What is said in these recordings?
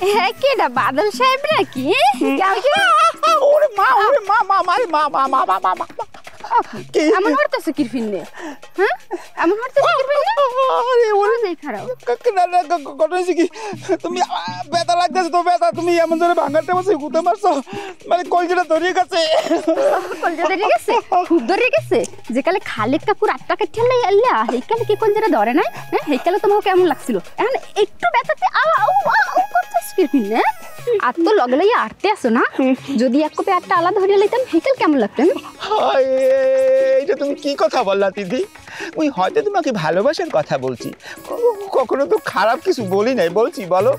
হ্যাঁ কেডা বাদল সাহেব নাকি? ওরে মা ওরে মা মা মারে মা মা মা মা মা মা কি এমন হরতাছে কি ফিননে? হ্যাঁ এমন হরতাছে কি ফিননে? আরে ওরে ওরে খারাপ না না ঘটনা কি তুমি ব্যথা লাগতেছে তো ব্যথা তুমি এমন ধরে ভাঙাতে বসে গুতে মারছো মানে কলজেটা ধরিয়ে গেছে কলজা ধরে গেছে খুব ধরে গেছে যে কালে খালেক কাকুর 8 টাকা ঠেলাই আল্লাহ হেকালে কি কলজাটা ধরে নাই হ্যাঁ হেকালে তোমাকে কেমন লাগছিল এখন একটু ব্যথাতে আউ আউ করতেছ কি ফিননে আর তো লগে লগে আটতে আসো না যদি এক কপে আটটা আলাদা ধরে লইতাম হেকাল কেমন লাগতো এইটা তুমি কি কথা বললা দিদি ওই হয়তো তোমাকে ভালোবাসার কথা বলছি কখনো তো খারাপ কিছু বলি নাই বলছি বলো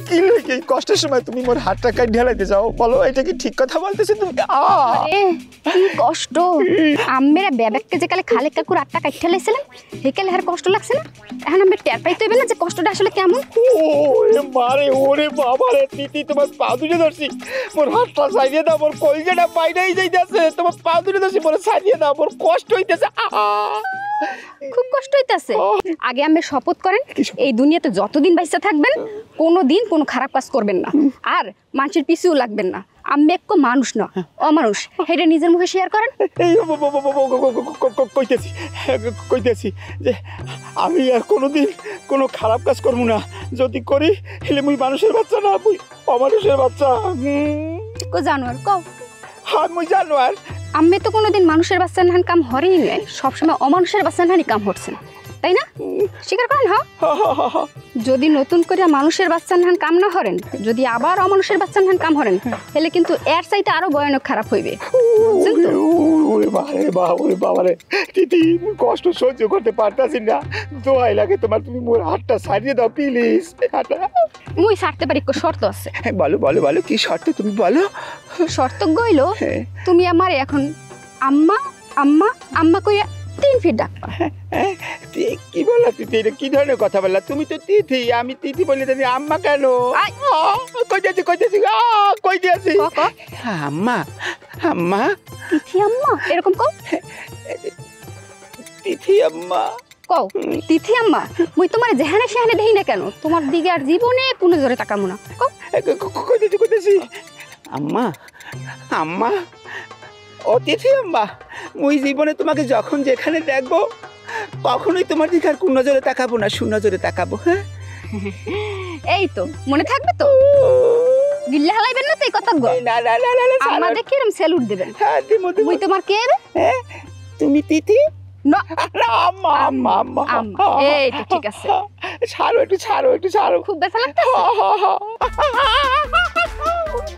কি লাগে কষ্টের সময় তুমি মোর হাতটা কাট ঢেলাইতে যাও বলো এটা কি ঠিক কথা বলতেছি তুমি আরে কি কষ্ট আম্মেরা বেবেককে যে কালে খালেক কাকুর 8 টাকা ঠেলাইছিলেন হেকালে আর কষ্ট লাগছে না এখন আমি টের পাইতে হইবে না যে কষ্টটা আসলে কেমন ওরে মারে ওরে বাবা রে তিতি তোমার পা দুটো ধরছি মোর হাতটা সাইয়ে দাও মোর কলজাটা বাইরেই যাইতেছে তোমার পা দুটো ধরছি মোর সাইয়ে দাও মোর কষ্ট হইতেছে খুব কষ্ট হইতাছে আগে আমি শপথ করেন এই দুনিয়াতে যতদিন বাইসা থাকবেন কোনোদিন কোনো খারাপ কাজ করবেন না আর মানুষের পিছুও লাগবেন না আমি এক মানুষ না অমানুষ হেটা নিজের মুখে শেয়ার করেন এই কইতেছি যে আমি আর কোনোদিন কোনো খারাপ কাজ করবো না যদি করি হেলে মুই মানুষের বাচ্চা না মুই অমানুষের বাচ্চা কো জানোয়ার কও হ্যাঁ মুই জানোয়ার আমি তো কোনোদিন মানুষের বাচ্চা নাহান কাম হরেই নাই সবসময় অমানুষের বাচ্চা নাহানি কাম হচ্ছেন তাই না স্বীকার করেন হ্যাঁ যদি নতুন করে মানুষের বাচ্চা নাহান কাম না হরেন যদি আবার অমানুষের বাচ্চা নাহান কাম হরেন তাহলে কিন্তু এর চাইতে আরো ভয়ানক খারাপ হইবে ওরে বাবা ওরে বাবা রে দিদি কষ্ট সহ্য করতে পারতাছি না দোয়াই লাগে তোমার তুমি মোর হাতটা ছাড়িয়ে দাও প্লিজ মুই ছাড়তে পারি শর্ত আছে বলো বলো বলো কি শর্ত তুমি বলো শর্ত গইল তুমি আমার এখন আম্মা আম্মা আম্মা কইয়া 3 ফিট ডাকবা কি বললা তিথি এটা কি ধরনের কথা বললা তুমি তো তিথি আমি তিথি বলি তুমি আম্মা কেন কই দিয়েছি আম্মা আম্মা তিথি আম্মা এরকম কও তিথি আম্মা কও তিথি আম্মা মুই তোমার যেখানে সেখানে দেই না কেন তোমার দিকে আর জীবনে কোনো জোরে তাকামু না কই দিয়েছি আম্মা আম্মা ও তিথি আম্মা মুই জীবনে তোমাকে যখন যেখানে দেখবো কখনোই তোমার দিকে আর কোন নজরে তাকাবো না সুনজরে তাকাবো হ্যাঁ এই তো মনে থাকবে তো গিল্লে হালাইবেন না তো এই কথা গো না না না না আম্মা দেখি এরকম স্যালুট দিবেন হ্যাঁ দিমু মুই তোমার কে রে হ্যাঁ তুমি তিথি না আম্মা আম্মা আম্মা এই তো ঠিক আছে ছাড়ো একটু ছাড়ো খুব ব্যথা লাগতেছে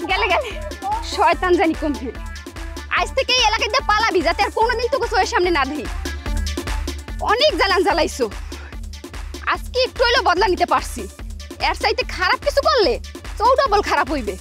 গেলে শয়তান জানি কম আজ থেকে এই এলাকায় দিয়ে পালাবি যাতে আর কোনোদিন তোকে চোখের সামনে না দেখি অনেক জ্বালাইছো আজকে একটু হইলেও বদলা নিতে পারছি এর চাইতে খারাপ কিছু করলে চৌডাবল খারাপ হইবে